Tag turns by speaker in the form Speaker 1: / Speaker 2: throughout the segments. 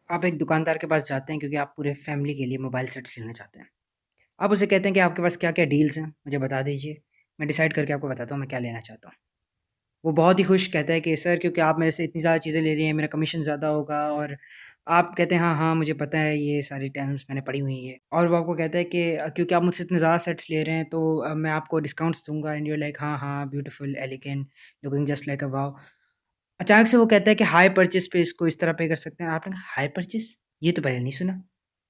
Speaker 1: आप एक दुकानदार के पास जाते हैं क्योंकि आप पूरे फैमिली के लिए मोबाइल सेट्स लेना चाहते हैं। आप उसे कहते हैं कि आपके पास क्या-क्या डील्स हैं, मुझे बता दीजिए। मैं डिसाइड करके आपको बताता हूँ मैं क्या लेना चाहता हूँ। वो बहुत ही खुश कहता है कि सर क्योंकि आप मेरे से इतनी ज़्यादा चीज़ें ले रही हैं, मेरा कमीशन ज़्यादा होगा और आप कहते हैं हाँ, हाँ, मुझे पता है ये सारी टर्म्स मैंने पढ़ी हुई हैं। और वो आपको कहता है कि क्योंकि आप मुझसे इतने ज़्यादा सेट्स ले रहे हैं तो मैं आपको डिस्काउंट्स दूँगा एंड यू आर लाइक हाँ, हाँ, beautiful, elegant, looking just like a wow. अचानक से वो कहता है कि हाई परचेज़ पे इसको इस तरह पे कर सकते हैं। आपने कहा हाई परचेज़? ये तो पहले नहीं सुना।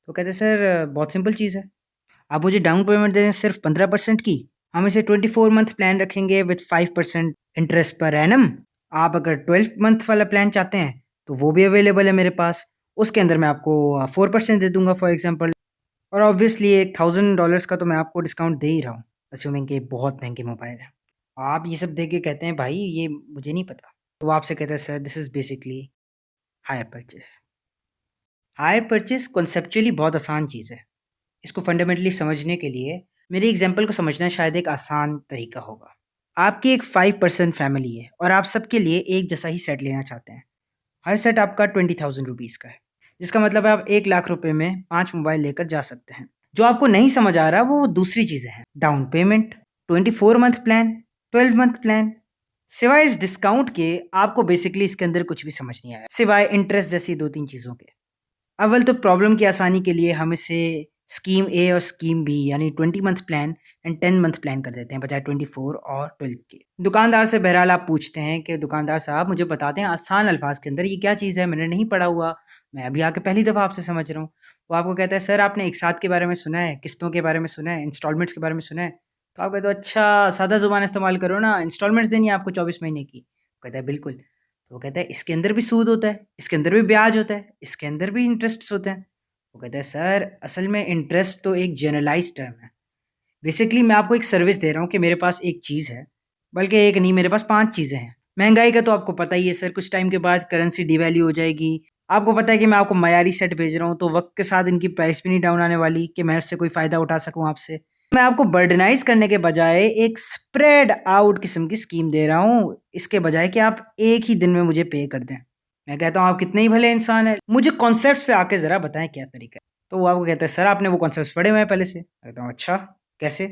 Speaker 1: तो कहते हैं सर बहुत सिंपल चीज़ है। आप मुझे डाउन पेमेंट दे दें सिर्फ़ 15% की। हम इसे 24 मंथ प्लान रखेंगे विद 5% इंटरेस्ट पर एनम। आप अगर 12 मंथ वाला प्लान चाहते हैं, तो वो भी अवेलेबल है मेरे पास। उसके अंदर मैं आपको 4% दे दूँगा फॉर एग्ज़ाम्पल और ऑब्वियसली एक $1000 का तो मैं आपको डिस्काउंट दे ही रहा हूँ, अस्यूमिंग कि बहुत महँगी मोबाइल है। आप ये सब देख के कहते हैं भाई ये मुझे नहीं पता। तो वो आपसे कहता है sir this is basically hire purchase. Hire purchase conceptually बहुत आसान चीज़ है। इसको फंडामेंटली समझने के लिए मेरी एग्जांपल को समझना शायद एक आसान तरीका होगा। आपकी एक 5 पर्सन फैमिली है और आप सबके लिए एक जैसा ही सेट लेना चाहते हैं। हर सेट आपका 20,000 रुपीज़ का है, जिसका मतलब है आप 1 लाख रुपए में 5 मोबाइल लेकर जा सकते हैं। जो आपको नहीं समझ आ रहा वो दूसरी चीज़ें हैं। Down payment, 24 month plan, 12 month plan. सिवाय इस डिस्काउंट के आपको बेसिकली इसके अंदर कुछ भी समझ नहीं आया, सिवाय इंटरेस्ट जैसी 2-3 चीज़ों के। अव्वल तो प्रॉब्लम की आसानी के लिए हम इसे स्कीम ए और स्कीम बी यानी 20 month plan and 10 month plan कर देते हैं बजाय 24 और 12 के। दुकानदार से बहरहाल आप पूछते हैं कि दुकानदार साहब मुझे बता दें आसान अल्फाज के अंदर ये क्या चीज़ है, मैंने नहीं पढ़ा हुआ, मैं अभी आके पहली दफ़ा आपसे समझ रहा हूँ। वो आपको कहता है सर आपने एक साथ के बारे में सुना है, किस्तों के बारे में सुना है, इंस्टॉलमेंट्स के बारे में सुना है? तो आप कहते हो अच्छा सादा ज़ुबान इस्तेमाल करो ना, इंस्टॉलमेंट्स देनी है आपको 24 महीने की। कहता है बिल्कुल। तो वो कहता है इसके अंदर भी सूद होता है, इसके अंदर भी ब्याज होता है, इसके अंदर भी इंटरेस्ट्स होते हैं। वो कहता है सर असल में इंटरेस्ट तो एक जनरलाइज़्ड टर्म है। बेसिकली मैं आपको एक सर्विस दे रहा हूँ कि मेरे पास एक चीज़ है, बल्कि एक नहीं मेरे पास 5 चीज़ें हैं। महँगाई का तो आपको पता ही है सर, कुछ टाइम के बाद करेंसी डिवैल्यू हो जाएगी। आपको पता है कि मैं आपको मयारी सेट भेज रहा हूँ, तो वक़्त के साथ इनकी प्राइस भी नहीं डाउन आने वाली कि मैं उससे कोई फ़ायदा उठा सकूँ आपसे। मैं आपको बर्डनाइज़ करने के बजाय एक स्प्रेड आउट किस्म की स्कीम दे रहा हूँ, इसके बजाय कि आप एक ही दिन में मुझे पे कर दें। मैं कहता हूँ आप कितने ही भले इंसान हैं, मुझे कॉन्सेप्ट्स पे आके ज़रा बताएँ क्या तरीका है? तो वो आपको कहता है सर आपने वो कॉन्सेप्ट्स पढ़े हुए हैं पहले से। मैं कहता हूँ अच्छा, कैसे?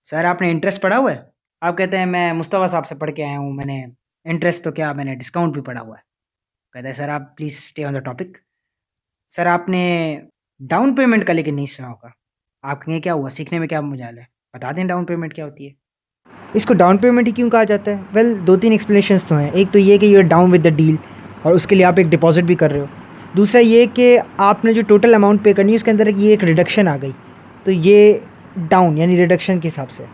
Speaker 1: सर आपने इंटरेस्ट पढ़ा हुआ है? आप कहते हैं मैं मुस्तफ़ा साहब से पढ़ के आया हूँ, मैंने इंटरेस्ट तो क्या मैंने डिस्काउंट भी पढ़ा हुआ है। कहता है सर आप please stay on the topic. Sir आपने डाउन पेमेंट का लेकिन नहीं सुना होगा। आप कहेंगे क्या हुआ? सीखने में क्या मजाल है? बता दें डाउन पेमेंट क्या होती है? इसको डाउन पेमेंट ही क्यों कहा जाता है? वेल 2-3 एक्सप्लेनेशंस तो हैं। एक तो ये कि you are down with the deal और उसके लिए आप एक डिपॉज़िट भी कर रहे हो। दूसरा ये कि आपने जो टोटल अमाउंट पे करनी है उसके अंदर ये एक रिडक्शन आ गई। तो ये डाउन यानी रिडक्शन के हिसाब से।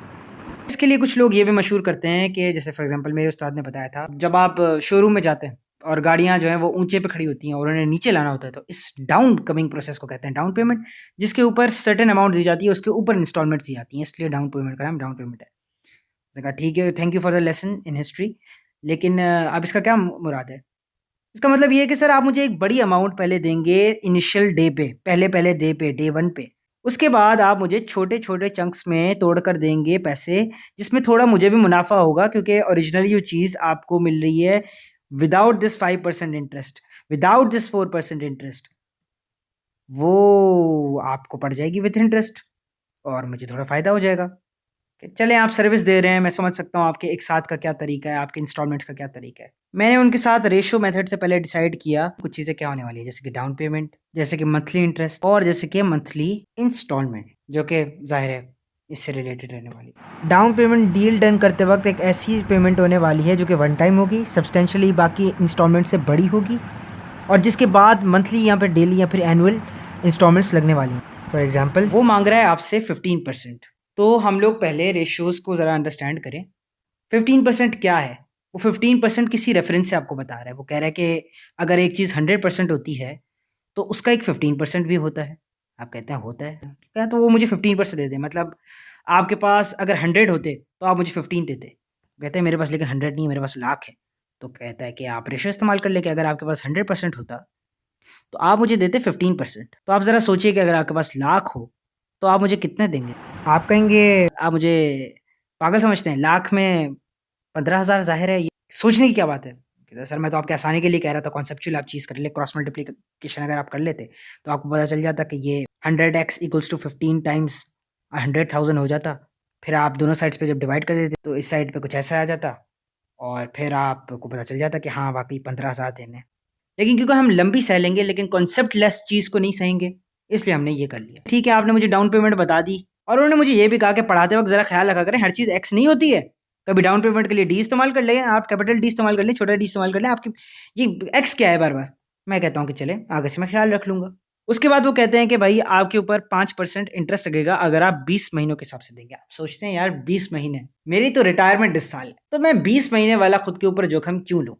Speaker 1: इसके लिए कुछ लोग ये भी मशहूर करते हैं कि जैसे फॉर एग्ज़ाम्पल मेरे उस्ताद ने बताया था, जब आप शोरूम में जाते हैं और गाड़ियाँ जो हैं वो ऊँचे पे खड़ी होती हैं और उन्हें नीचे लाना होता है, तो इस डाउन कमिंग प्रोसेस को कहते हैं डाउन पेमेंट, जिसके ऊपर सर्टेन अमाउंट दी जाती है, उसके ऊपर इंस्टॉलमेंट्स दी जाती हैं, इसलिए डाउन पेमेंट का नाम डाउन पेमेंट है। उसने कहा ठीक है, thank you for the lesson in history लेकिन अब इसका क्या मुराद है? इसका मतलब ये है कि सर आप मुझे एक बड़ी अमाउंट पहले देंगे इनिशियल डे पे, पहले-पहले डे पे, डे 1 पे। उसके बाद आप मुझे छोटे-छोटे चंक्स में तोड़ कर देंगे पैसे, जिसमें थोड़ा मुझे भी मुनाफ़ा होगा क्योंकि ओरिजिनली जो चीज़ आपको मिल रही है without this 5% interest, without this 4% interest, वो आपको पड़ जाएगी विथ इंटरेस्ट और मुझे थोड़ा फ़ायदा हो जाएगा। कि चलें आप सर्विस दे रहे हैं, मैं समझ सकता हूँ आपके एक साथ का क्या तरीका है, आपके इंस्टॉलमेंट्स का क्या तरीका है। मैंने उनके साथ रेशियो मेथड से पहले डिसाइड किया कुछ चीज़ें क्या होने वाली है, जैसे कि डाउन पेमेंट, जैसे कि मंथली इंटरेस्ट और जैसे कि मंथली इंस्टॉलमेंट, जो कि ज़ाहिर है इससे रिलेटेड रहने वाली है। डाउन पेमेंट डील डन करते वक्त एक ऐसी पेमेंट होने वाली है जो कि वन टाइम होगी, सब्सटेंशियली बाकी इंस्टॉलमेंट से बड़ी होगी और जिसके बाद मंथली या फिर डेली या फिर एनुअल इंस्टॉलमेंट्स लगने वाली हैं। फॉर एग्जांपल वो मांग रहा है आपसे 15%। तो हम लोग पहले रेशियोज़ को ज़रा अंडरस्टैंड करें। 15% क्या है? वो 15% किसी रेफ़रेंस से आपको बता रहा है। वो कह रहा है कि अगर एक चीज़ 100% होती है, तो उसका एक 15% भी होता है। आप कहते हैं होता है? क्या तो वो मुझे 15% दे दें मतलब आपके पास अगर 100 होते, तो आप मुझे 15 देते। कहते हैं मेरे पास लेकिन 100 नहीं है, मेरे पास लाख है। तो कहता है कि आप रेशियो इस्तेमाल कर लें कि अगर आपके पास 100% होता, तो आप मुझे देते 15%। तो आप ज़रा सोचिए कि अगर आपके पास लाख हो, तो आप मुझे कितने देंगे? आप कहेंगे आप मुझे पागल समझते हैं, लाख में 15,000 ज़ाहिर है ये सोचने की क्या बात है? कहता सर मैं तो आपके आसानी के लिए कह रहा था, कॉन्सेप्चुअल आप चीज़ कर ले, क्रॉस मल्टीप्लिकेशन अगर आप कर लेते तो आपको पता चल जाता कि ये 100x इक्वल्स टू 15 टाइम्स 100,000 हो जाता। फिर आप दोनों साइड्स पे जब डिवाइड कर देते तो इस साइड पे कुछ ऐसा आ जाता और फिर आपको पता चल जाता कि हाँ वाकई 15,000 देने। लेकिन क्योंकि हम लंबी सह लेंगे लेकिन कॉन्सेप्ट लेस चीज़ को नहीं सहेंगे, इसलिए हमने ये कर लिया। ठीक है, आपने मुझे डाउन पेमेंट बता दी और उन्होंने मुझे ये भी कहा कि पढ़ाते वक्त ज़रा ख्याल रखा करें, हर चीज़ एक्स नहीं होती है। कभी डाउन पेमेंट के लिए डी इस्तेमाल कर लें, आप कैपिटल डी इस्तेमाल कर लें, छोटा डी इस्तेमाल कर लें, आपकी ये एक्स क्या है बार बार। मैं कहता हूँ कि चले आगे से मैं ख्याल रख लूँगा। उसके बाद वो कहते हैं कि भाई आपके ऊपर 5% इंटरेस्ट लगेगा अगर आप 20 महीनों के हिसाब से देंगे। आप सोचते हैं यार 20 महीने, मेरी तो रिटायरमेंट इस साल है, तो मैं 20 महीने वाला खुद के ऊपर जोखिम क्यों लूँ।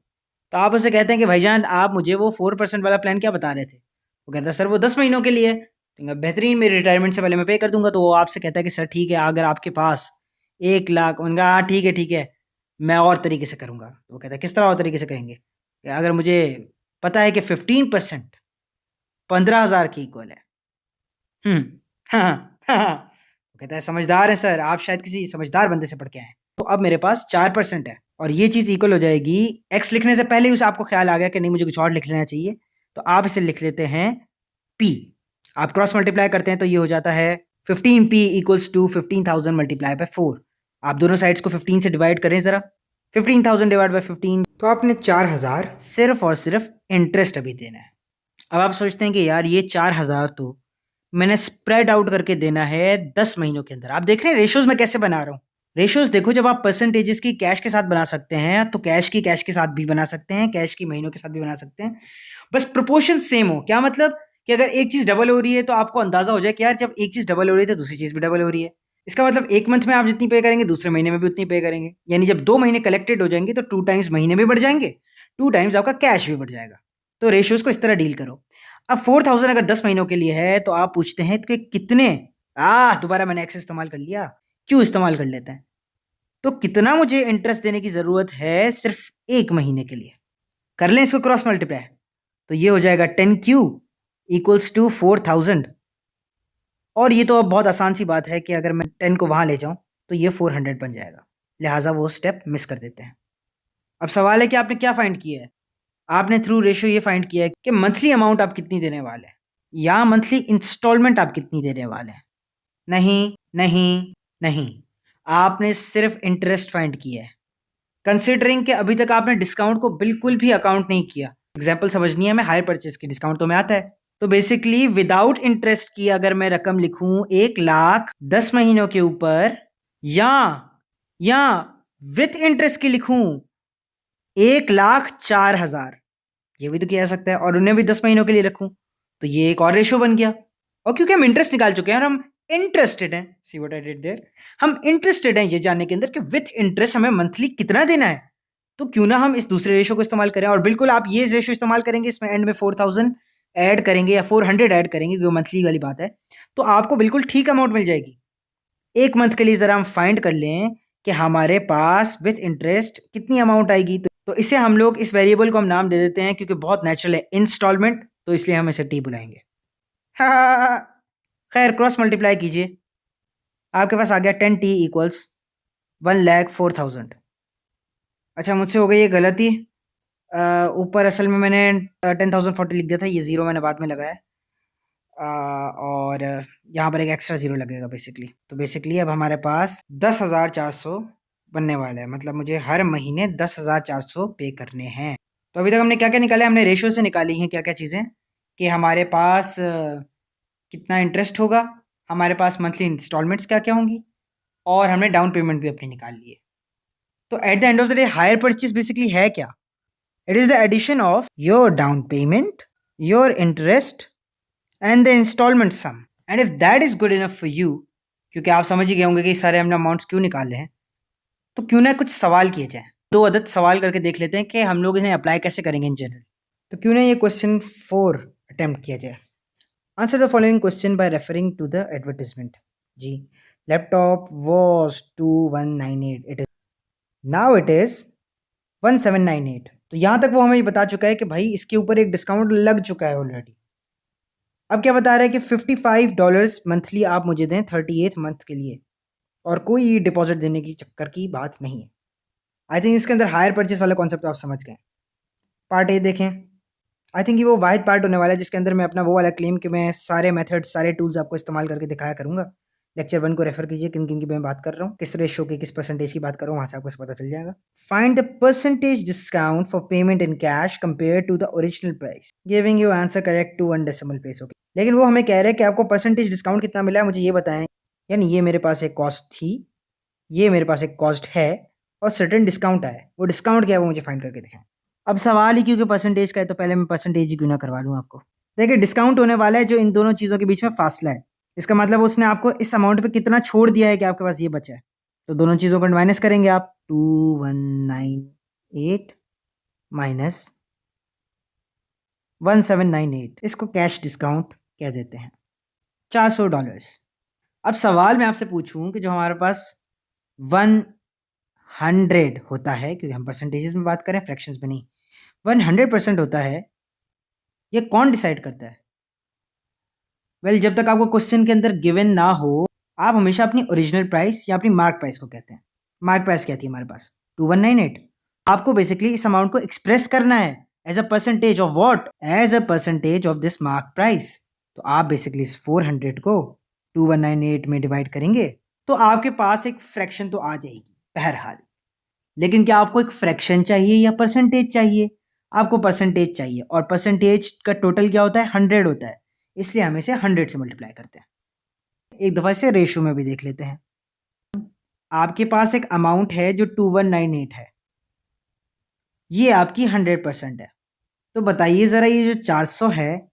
Speaker 1: तो आप उसे कहते हैं कि भाईजान आप मुझे वो 4% वाला प्लान क्या बता रहे थे। वो कहता है सर वो 10 महीनों के लिए है। तो कहा, बेहतरीन, मेरी रिटायरमेंट से पहले मैं पे कर दूंगा। तो वो आपसे कहता है कि सर ठीक है, अगर आपके पास 1 लाख, उनका हाँ ठीक है मैं और तरीके से करूँगा। तो वो कहता है किस तरह और तरीके से करेंगे। कि अगर मुझे पता है कि 15% 15,000 की इक्वल है। हाँ हाँ। वो कहता है समझदार है सर, आप शायद किसी समझदार बंदे से पढ़ के आए। तो अब मेरे पास 4% है और ये चीज़ इक्वल हो जाएगी। एक्स लिखने से पहले ही उसे आपको ख्याल आ गया कि नहीं मुझे कुछ और लिख लेना चाहिए, तो आप इसे लिख लेते हैं पी। आप क्रॉस मल्टीप्लाई करते हैं तो ये हो जाता है 15p equals to 15,000 multiply by 4। आप दोनों साइड्स को 15 से डिवाइड करें ज़रा। 15,000 डिवाइड बाय 15, तो आपने 4,000 सिर्फ और सिर्फ इंटरेस्ट अभी देना है। अब आप सोचते हैं कि यार ये 4,000 तो मैंने स्प्रेड आउट करके देना है 10 महीनों के अंदर। आप देख रहे हैं रेशोज़ मैं कैसे बना रहा हूँ। रेशोज़ देखो, जब आप परसेंटेजेस की कैश के साथ बना सकते हैं तो कैश की कैश के साथ भी बना सकते हैं, कैश की महीनों के साथ भी बना सकते हैं। बस प्रोपोर्शन सेम हो। क्या मतलब कि अगर एक चीज़ डबल हो रही है तो आपको अंदाज़ा हो जाए कि यार जब एक चीज़ डबल हो रही है तो दूसरी चीज़ भी डबल हो रही है। इसका मतलब एक मंथ में आप जितनी पे करेंगे दूसरे महीने में भी उतनी पे करेंगे। यानी जब 2 महीने कलेक्टेड हो जाएंगे तो 2 टाइम्स महीने भी बढ़ जाएंगे, 2 टाइम्स आपका कैश भी बढ़ जाएगा। तो रेशियोज़ को इस तरह डील करो। अब 4,000 अगर 10 महीनों के लिए है तो आप पूछते हैं कि कितने, दोबारा मैंने एक्स इस्तेमाल कर लिया, क्यों इस्तेमाल कर लेते हैं। तो कितना मुझे इंटरेस्ट देने की ज़रूरत है सिर्फ 1 महीने के लिए। कर लें इसको क्रॉस मल्टीप्लाई, तो ये हो जाएगा 10Q इक्वल्स टू 4,000। और ये तो अब बहुत आसान सी बात है कि अगर मैं 10 को वहाँ ले जाऊँ तो ये 400 बन जाएगा, लिहाजा वो स्टेप मिस कर देते हैं। अब सवाल है कि आपने क्या फाइंड किया है। आपने थ्रू रेशियो ये फाइंड किया है कि मंथली अमाउंट आप कितनी देने वाले हैं या मंथली इंस्टॉलमेंट आप कितनी देने वाले हैं। नहीं नहीं नहीं, आपने सिर्फ इंटरेस्ट फाइंड किया है, कंसिडरिंग कि अभी तक आपने डिस्काउंट को बिल्कुल भी अकाउंट नहीं किया। एग्जाम्पल समझनी है हमें, हायर परचेज की डिस्काउंट तो में आता है। तो बेसिकली विदाउट इंटरेस्ट की अगर मैं रकम लिखूं 1,00,000 10 महीनों के ऊपर, या या विथ इंटरेस्ट की लिखूं 1,04,000, ये भी तो किया जा सकता है। और उन्हें भी 10 महीनों के लिए रखूं तो ये एक और रेशो बन गया। और क्योंकि हम इंटरेस्ट निकाल चुके हैं और हम इंटरेस्टेड हैं, see what I did there, हम इंटरेस्टेड हैं ये जानने के अंदर कि विथ इंटरेस्ट हमें मंथली कितना देना है, तो क्यों ना हम इस दूसरे रेशो को इस्तेमाल करें। और बिल्कुल आप ये रेशो इस्तेमाल करेंगे, इसमें एंड में 4,000 ऐड करेंगे या 400 ऐड करेंगे क्योंकि मंथली वाली बात है, तो आपको बिल्कुल ठीक अमाउंट मिल जाएगी। एक मंथ के लिए ज़रा हम फाइंड कर लें कि हमारे पास विथ इंटरेस्ट कितनी अमाउंट आएगी। तो इसे हम लोग, इस वेरिएबल को हम नाम दे देते हैं क्योंकि बहुत नेचुरल है, इंस्टॉलमेंट, तो इसलिए हम इसे टी बुलाएंगे। हाँ, खैर क्रॉस मल्टीप्लाई कीजिए, आपके पास आ गया 10T इक्वल्स 1,04,000। अच्छा मुझसे हो गई ये गलती, ऊपर असल में मैंने 10,040 लिख दिया था, ये ज़ीरो मैंने बाद में लगाया। और यहाँ पर एक एक्स्ट्रा ज़ीरो लगेगा बेसिकली। तो बेसिकली अब हमारे पास 10,400 बनने वाला है, मतलब मुझे हर महीने 10,400 पे करने हैं। तो अभी तक हमने क्या क्या निकाला है, हमने रेशो से निकाली हैं क्या क्या चीज़ें, कि हमारे पास कितना इंटरेस्ट होगा, हमारे पास मंथली इंस्टॉलमेंट्स क्या क्या होंगी, और हमने डाउन पेमेंट भी अपनी निकाल ली है। तो at the end of the day hire purchase basically है क्या? It is the addition of your down payment, your interest and the instalment sum. And if that is good enough for you, क्योंकि आप समझ ही गए होंगे कि सारे हमने अमाउंट्स क्यों निकाल रहे हैं, तो क्यों ना कुछ सवाल किए जाए। 2 अदद सवाल करके देख लेते हैं कि हम लोग इन्हें अप्लाई कैसे करेंगे इन जनरल। तो क्यों ना ये क्वेश्चन 4 अटेम्प्ट किया जाए। Answer the following question by referring to the advertisement. जी, laptop was 2198, it is now it is 1798। तो यहाँ तक वो हमें ये बता चुका है कि भाई इसके ऊपर एक डिस्काउंट लग चुका है ऑलरेडी। अब क्या बता रहा है कि $55 मंथली आप मुझे दें 38th मंथ के लिए, और कोई डिपॉजिट देने की चक्कर की बात नहीं है। आई थिंक इसके अंदर हायर परचेस वाला कॉन्सेप्ट आप समझ गए। पार्ट ए देखें। आई थिंक ये वो वाहिद पार्ट होने वाला है जिसके अंदर मैं अपना वो वाला क्लेम कि मैं सारे मेथड्स सारे टूल्स आपको इस्तेमाल करके दिखाया करूँगा। लेक्चर 1 को रेफर कीजिए, किन किन की मैं बात कर रहा हूँ, किस रेशो की किस परसेंटेज की बात कर रहा हूँ, वहाँ से आपको पता चल जाएगा। Find the percentage discount for payment in cash compare to the original price, giving you answer correct to 1 decimal place. Okay, लेकिन वो हमें कह रहे हैं कि आपको परसेंटेज डिस्काउंट कितना मिला है, मुझे ये बताएं। यानी ये मेरे पास एक कॉस्ट थी, ये मेरे पास एक कॉस्ट है, और सर्टेन डिस्काउंट आया। वो डिस्काउंट क्या है वो मुझे फाइंड करके दिखाएं। अब सवाल ही क्योंकि परसेंटेज का है तो पहले मैं परसेंटेज ही क्यों ना करवा लूँ आपको। देखिए, डिस्काउंट होने वाला है जो इन दोनों चीज़ों के बीच में फासला है। इसका मतलब उसने आपको इस अमाउंट पे कितना छोड़ दिया है कि आपके पास ये बचा है। तो दोनों चीज़ों को माइनस करेंगे आप, 2198 माइनस 1798, इसको कैश डिस्काउंट कह देते हैं, $400। अब सवाल मैं आपसे पूछूं कि जो हमारे पास 100 होता है, क्योंकि हम परसेंटेजेस में बात करें फ्रैक्शंस में नहीं, 100% होता है, ये कौन डिसाइड करता है? वेल, जब तक आपको क्वेश्चन के अंदर गिवन ना हो, आप हमेशा अपनी ओरिजिनल प्राइस या अपनी मार्क प्राइस को कहते हैं। मार्क प्राइस क्या थी हमारे पास? 2198। आपको बेसिकली इस अमाउंट को एक्सप्रेस करना है as a percentage of what? As a percentage of this mark price. तो आप बेसिकली इस 400 को 2198 में डिवाइड करेंगे तो आपके पास एक फ्रैक्शन तो आ जाएगी बहरहाल। लेकिन क्या आपको एक फ्रैक्शन चाहिए या परसेंटेज चाहिए? आपको परसेंटेज चाहिए, और परसेंटेज का टोटल क्या होता है? 100 होता है, इसलिए हम इसे 100 से मल्टीप्लाई करते हैं। एक दफ़ा इसे रेशो में भी देख लेते हैं। आपके पास एक अमाउंट है जो 2198 है, ये आपकी 100% है। तो बताइए ज़रा, ये जो 400 है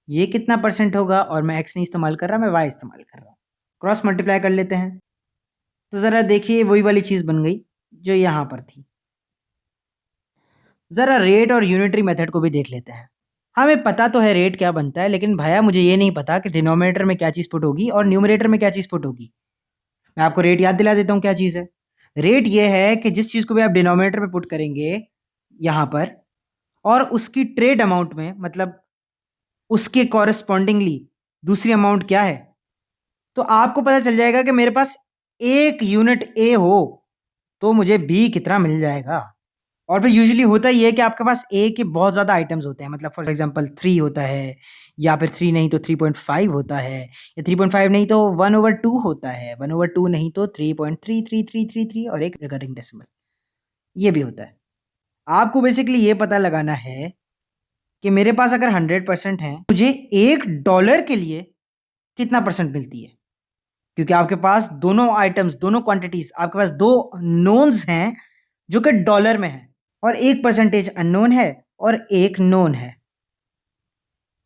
Speaker 1: ये कितना परसेंट होगा? और मैं एक्स नहीं इस्तेमाल कर रहा, मैं वाई इस्तेमाल कर रहा हूँ। क्रॉस मल्टीप्लाई कर लेते हैं तो ज़रा देखिए वही वाली चीज़ बन गई जो यहाँ पर थी। ज़रा रेट और यूनिटरी मेथड को भी देख लेते हैं। हमें पता तो है रेट क्या बनता है, लेकिन भैया मुझे ये नहीं पता कि डिनोमिनेटर में क्या चीज़ पुट होगी और न्यूमरेटर में क्या चीज़ पुट होगी। मैं आपको रेट याद दिला देता हूँ क्या चीज़ है। रेट ये है कि जिस चीज़ को भी आप डिनोमिनेटर में पुट करेंगे यहाँ पर, और उसकी ट्रेड अमाउंट में, मतलब उसके कॉरेस्पॉन्डिंगली दूसरी अमाउंट क्या है, तो आपको पता चल जाएगा कि मेरे पास एक यूनिट ए हो तो मुझे बी कितना मिल जाएगा। और फिर यूजुअली होता ही है कि आपके पास ए के बहुत ज़्यादा आइटम्स होते हैं, मतलब फॉर एग्जांपल 3 होता है, या फिर 3 नहीं तो 3.5 होता है, या 3.5 नहीं तो 1/2 होता है, 1/2 नहीं तो 3.33333 और एक रिकरिंग डेसिमल, ये भी होता है। आपको बेसिकली ये पता लगाना है कि मेरे पास अगर 100% है, मुझे $1 के लिए कितना परसेंट मिलती है, क्योंकि आपके पास दोनों आइटम्स, दोनों क्वांटिटीज, आपके पास दो नोन्स हैं जो कि डॉलर में है, और एक परसेंटेज अननोन है और एक नोन है।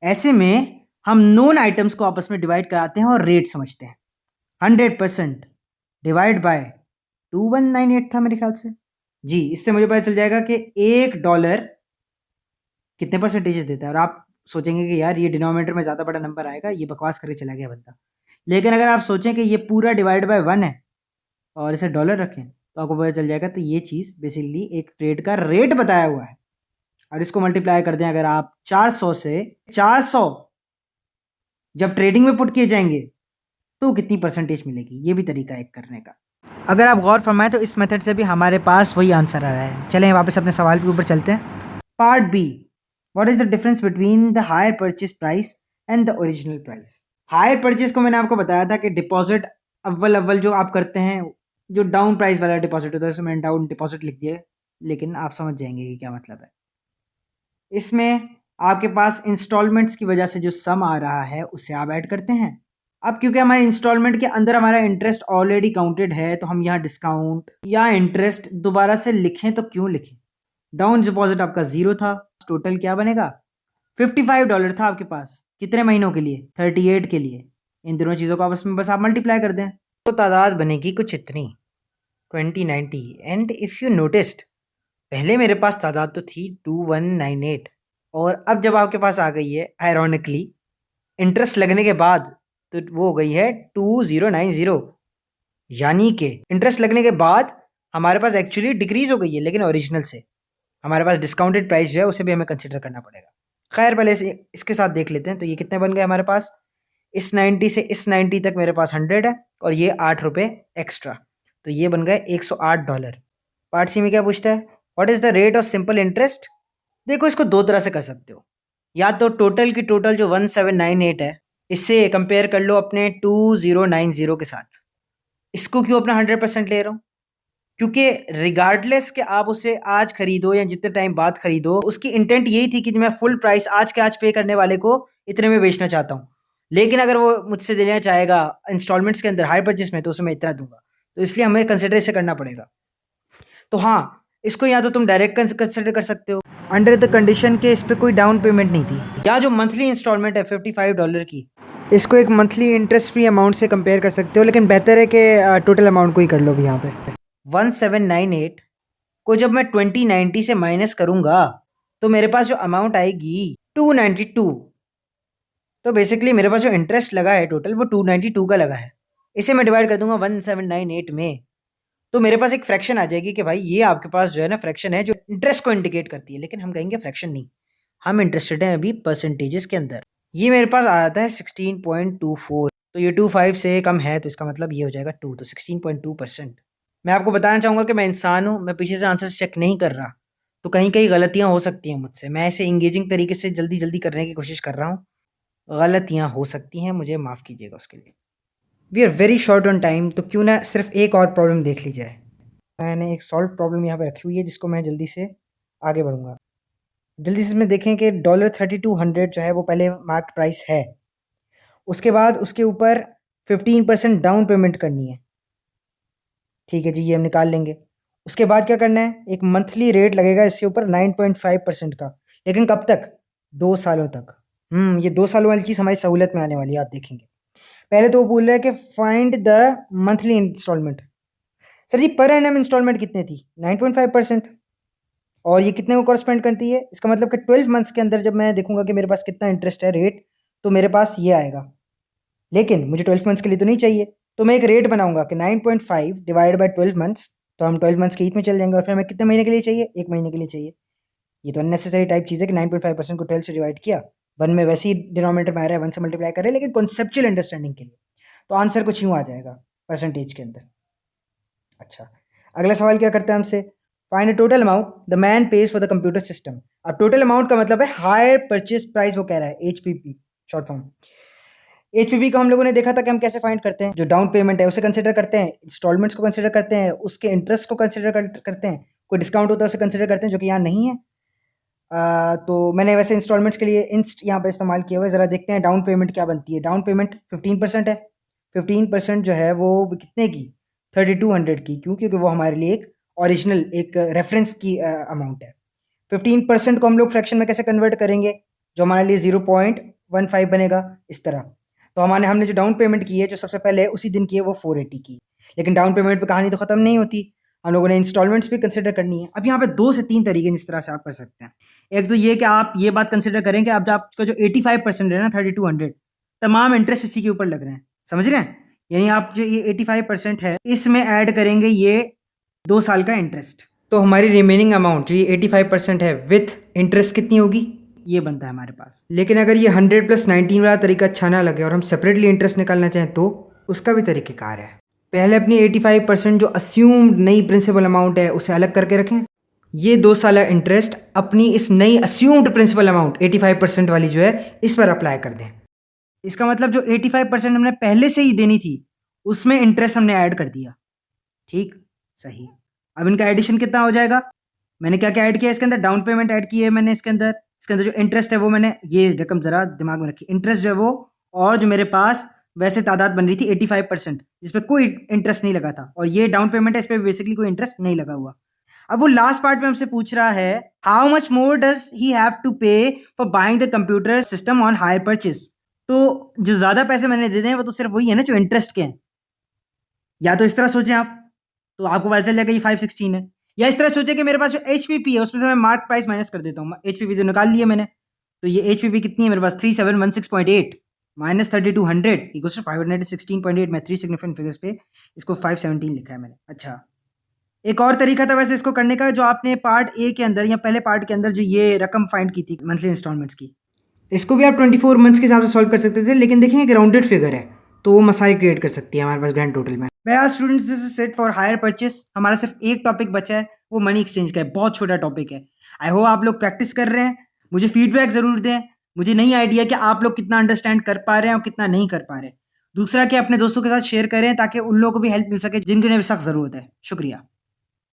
Speaker 1: ऐसे में हम नोन आइटम्स को आपस में डिवाइड कराते हैं और रेट समझते हैं। 100% डिवाइड बाय 2198 था मेरे ख्याल से जी। इससे मुझे पता चल जाएगा कि $1 कितने परसेंटेजेस देता है। और आप सोचेंगे कि यार ये डिनोमिनेटर में ज़्यादा बड़ा नंबर आएगा, ये बकवास करके चला गया बंदा। लेकिन अगर आप सोचें कि ये पूरा डिवाइड बाय 1 है और इसे डॉलर रखें तो आपको पता चल जाएगा। तो ये चीज़ बेसिकली एक ट्रेड का रेट बताया हुआ है, और इसको मल्टीप्लाई कर दें अगर आप 400 से, 400 जब ट्रेडिंग में पुट किए जाएंगे तो कितनी परसेंटेज मिलेगी, ये भी तरीका है एक करने का। अगर आप गौर फरमाएं तो इस मेथड से भी हमारे पास वही आंसर आ रहा है। चलें वापस अपने सवाल के ऊपर चलते हैं। Part B, what is the difference between the hire purchase price and the original price. Hire purchase को मैंने आपको बताया था कि डिपॉजिट अव्वल अव्वल जो आप करते हैं, जो डाउन प्राइस वाला डिपॉजिट होता है, उसमें मैंने डाउन डिपॉजिट लिख दिया है, लेकिन आप समझ जाएंगे कि क्या मतलब है। इसमें आपके पास इंस्टॉलमेंट्स की वजह से जो सम आ रहा है उसे आप ऐड करते हैं। अब क्योंकि हमारे इंस्टॉलमेंट के अंदर हमारा इंटरेस्ट ऑलरेडी काउंटेड है, तो हम यहाँ डिस्काउंट या इंटरेस्ट दोबारा से लिखें तो क्यों लिखें। डाउन डिपॉजिट आपका 0 था, टोटल क्या बनेगा? $55 था आपके पास। कितने महीनों के लिए? 38 के लिए। इन दोनों चीज़ों को आपस में बस आप मल्टीप्लाई कर दें तो तादाद बनेगी कुछ इतनी, 2090। एंड इफ़ यू नोटिस्ड, पहले मेरे पास तादाद तो थी 2198, और अब जब आपके पास आ गई है आयरॉनिकली इंटरेस्ट लगने के बाद, तो वो हो गई है 2090। यानी कि इंटरेस्ट लगने के बाद हमारे पास एक्चुअली डिक्रीज हो गई है, लेकिन ओरिजिनल से हमारे पास डिस्काउंटेड प्राइस जो है उसे भी हमें कंसिडर करना पड़ेगा। खैर पहले इसके साथ देख लेते हैं। तो ये कितने बन गए हमारे पास? इस 90 से इस 90 तक मेरे पास 100 है, और ये ₹8 एक्स्ट्रा, तो ये बन गए $108। पार्ट सी में क्या पूछता है? What is the rate of simple interest? देखो इसको दो तरह से कर सकते हो, या तो टोटल की टोटल जो 1798 है इससे कंपेयर कर लो अपने 2090 के साथ। इसको क्यों अपना 100% ले रहा हूँ? क्योंकि रिगार्डलेस कि आप उसे आज खरीदो या जितने टाइम बाद खरीदो, उसकी इंटेंट यही थी कि मैं फुल प्राइस आज के आज पे करने वाले को इतने में बेचना चाहता हूँ। लेकिन अगर वो मुझसे देना चाहेगा इंस्टॉलमेंट्स के अंदर हायर परचेस में, तो उसे मैं इतना दूंगा। तो इसलिए हमें कंसिडर इसे करना पड़ेगा। तो हाँ, इसको या तो तुम डायरेक्ट कंसिडर कर सकते हो अंडर द कंडीशन के इस पे कोई डाउन पेमेंट नहीं थी, या जो मंथली इंस्टॉलमेंट है $55 की, इसको एक मंथली इंटरेस्ट फ्री अमाउंट से कंपेयर कर सकते हो। लेकिन बेहतर है कि टोटल अमाउंट को ही कर लो भी यहाँ पे। 1798 को जब मैं 2090 से माइनस करूंगा तो मेरे पास जो अमाउंट आएगी 292। तो बेसिकली मेरे पास जो इंटरेस्ट लगा है टोटल वो 292 का लगा है। इसे मैं डिवाइड कर दूंगा 1798 में, तो मेरे पास एक फ्रैक्शन आ जाएगी कि भाई ये आपके पास जो है ना फ्रैक्शन है जो इंटरेस्ट को इंडिकेट करती है। लेकिन हम कहेंगे फ्रैक्शन नहीं, हम इंटरेस्टेड हैं अभी परसेंटेजेस के अंदर। ये मेरे पास आता है 16.24। तो ये 25 से कम है, तो इसका मतलब ये हो जाएगा 2, तो 16.2%। मैं आपको बताना चाहूँगा कि मैं इंसान हूँ, मैं पीछे से आंसर चेक नहीं कर रहा, तो कहीं कहीं गलतियाँ हो सकती हैं मुझसे। मैं ऐसे इंगेजिंग तरीके से जल्दी जल्दी करने की कोशिश कर रहा हूँ, गलतियाँ हो सकती हैं, मुझे माफ़ कीजिएगा उसके लिए। We are very short on time, तो क्यों ना सिर्फ एक और प्रॉब्लम देख ली जाए। मैंने एक सॉल्व प्रॉब्लम यहाँ पे रखी हुई है जिसको मैं जल्दी से आगे बढ़ूँगा। जल्दी से इसमें देखें कि $3200 जो है वो पहले मार्केट प्राइस है, उसके बाद उसके ऊपर 15% डाउन पेमेंट करनी है। ठीक है जी, ये हम निकाल लेंगे। उसके बाद क्या करना है, एक मंथली रेट लगेगा इसके ऊपर 9.5% का। लेकिन कब तक? 2 सालों तक। ये 2 सालों वाली चीज़ हमारी सहूलत में आने वाली है, आप देखेंगे। पहले तो वो बोल रहा है कि find the monthly instalment. Sir ji पर एनम इंस्टॉलमेंट कितने थी? 9.5%। और ये कितने को कॉरस्पेंड करती है? इसका मतलब कि 12 मंथ्स के अंदर जब मैं देखूंगा कि मेरे पास कितना इंटरेस्ट है रेट, तो मेरे पास ये आएगा। लेकिन मुझे 12 मंथ्स के लिए तो नहीं चाहिए, तो मैं एक रेट बनाऊंगा कि 9.5 डिवाइड बाई 12 मंथ्स, तो हम 12 मंथ्स के ईच में चल जाएंगे। और फिर हमें कितने महीने के लिए चाहिए? 1 महीने के लिए चाहिए। ये तो अननेसेसरी टाइप चीज़ है कि 9.5% को 12 से डिवाइड किया, 1 में वैसे ही डिनोमिनेटर में आ रहा है, 1 से मल्टीप्लाई कर रहे हैं, लेकिन कॉन्सेप्चुअल अंडरस्टैंडिंग के लिए तो आंसर कुछ यूँ आ जाएगा परसेंटेज के अंदर। अच्छा, अगला सवाल क्या करता है हमसे? Find total amount the man page for the computer system. अब टोटल अमाउंट का मतलब है हायर परचेज प्राइस, वो कह रहा है एचपीपी, शॉर्ट फॉर्म। एचपीपी को हम लोगों ने देखा था कि हम कैसे फाइंड करते हैं। जो डाउन पेमेंट है उसे कंसिडर करते हैं, इंस्टॉलमेंट्स को कंसिडर करते हैं, उसके इंटरेस्ट को कंसिडर करते हैं, कोई डिस्काउंट होता है उसे कंसिडर करते हैं, जो कि यहाँ नहीं है। तो मैंने वैसे इंस्टॉलमेंट्स के लिए इंस्ट यहाँ पे इस्तेमाल किया हुआ है। ज़रा देखते हैं डाउन पेमेंट क्या बनती है। डाउन पेमेंट 15% है। 15% जो है वो कितने की? 3200 की। क्यों? क्योंकि वो हमारे लिए एक ओरिजिनल एक रेफरेंस की अमाउंट है। 15% को हम लोग फ्रैक्शन में कैसे कन्वर्ट करेंगे, जो हमारे लिए 0.15 बनेगा, इस तरह। तो हमने जो डाउन पेमेंट की है जो सबसे पहले उसी दिन की है, वो 480 की। लेकिन डाउन पेमेंट पे कहानी तो ख़त्म नहीं होती, हम लोगों ने इंस्टॉलमेंट्स भी कंसिडर करनी है। अब यहाँ पे 2 से 3 तरीके जिस तरह से आप कर सकते हैं। एक तो ये कि आप ये बात कंसिडर करें कि अब आपका जो 85% है ना 3200, तमाम इंटरेस्ट इसी के ऊपर लग रहे हैं, समझ रहे हैं? यानी आप जो ये 85% है इसमें ऐड करेंगे ये 2 साल का इंटरेस्ट, तो हमारी रिमेनिंग अमाउंट जो ये 85% है विथ इंटरेस्ट कितनी होगी, ये बनता है हमारे पास। लेकिन अगर ये 100 + 19 वाला तरीका अच्छा ना लगे और हम सेपरेटली इंटरेस्ट निकालना चाहें तो उसका भी तरीक़ेकार है। पहले अपनी 85% जो अस्यूम्ड नई प्रिंसिपल अमाउंट है उसे अलग करके रखें। ये 2 साल इंटरेस्ट अपनी इस नई अस्यूम्ड प्रिंसिपल अमाउंट 85% वाली जो है इस पर अप्लाई कर दें। इसका मतलब जो 85% हमने पहले से ही देनी थी उसमें इंटरेस्ट हमने ऐड कर दिया। ठीक, सही। अब इनका एडिशन कितना हो जाएगा? मैंने क्या क्या ऐड किया इसके अंदर? डाउन पेमेंट ऐड की है मैंने इसके अंदर। इसके अंदर जो इंटरेस्ट है वो मैंने, ये रकम ज़रा दिमाग में रखी, इंटरेस्ट जो है वो, और जो मेरे पास वैसे तादाद बन रही थी 85% जिस पे कोई इंटरेस्ट नहीं लगा था, और ये डाउन पेमेंट है इस पे बेसिकली कोई इंटरेस्ट नहीं लगा हुआ। अब वो लास्ट पार्ट में हमसे पूछ रहा है how much more does he have to pay for buying the computer system on hire purchase. तो जो ज़्यादा पैसे मैंने दे दें वो तो सिर्फ वही है ना जो इंटरेस्ट के हैं। या तो इस तरह सोचें आप, तो आपको पता चल जाएगा ये 516 है। या इस तरह सोचें कि मेरे पास जो एचपीपी है उसमें से मैं मार्क प्राइस माइनस कर देता हूँ। एचपीपी तो निकाल लिया मैंने, तो ये एचपीपी कितनी है मेरे पास? 3716.8 माइनस 3200 इक्वल्स टू 516.8। मैं 3 सिग्निफिकेंट फिगर्स पे इसको 517 लिखा है मैंने। अच्छा, एक और तरीका था वैसे इसको करने का, जो आपने पार्ट ए के अंदर या पहले पार्ट के अंदर जो ये रकम फाइंड की थी मंथली इंस्टॉलमेंट्स की, इसको भी आप 24 मंथ्स के हिसाब से सॉल्व कर सकते थे। लेकिन देखेंगे कि राउंडेड फिगर है तो वो मसाइल क्रिएट कर सकती है हमारे पास ग्रैंड टोटल में। बहरहाल students, this is set for hire purchase. हमारा सिर्फ एक टॉपिक बचा है, वो मनी एक्सचेंज का है, बहुत छोटा टॉपिक है। आई होप आप लोग प्रैक्टिस कर रहे हैं। मुझे फीडबैक ज़रूर दें। मुझे नहीं आइडिया कि आप लोग कितना अंडरस्टैंड कर पा रहे हैं और कितना नहीं कर पा रहे। दूसरा कि अपने दोस्तों के साथ शेयर करें ताकि उन लोगों को भी हेल्प मिल सके जिनको इन्हें सख्त ज़रूरत है। शुक्रिया।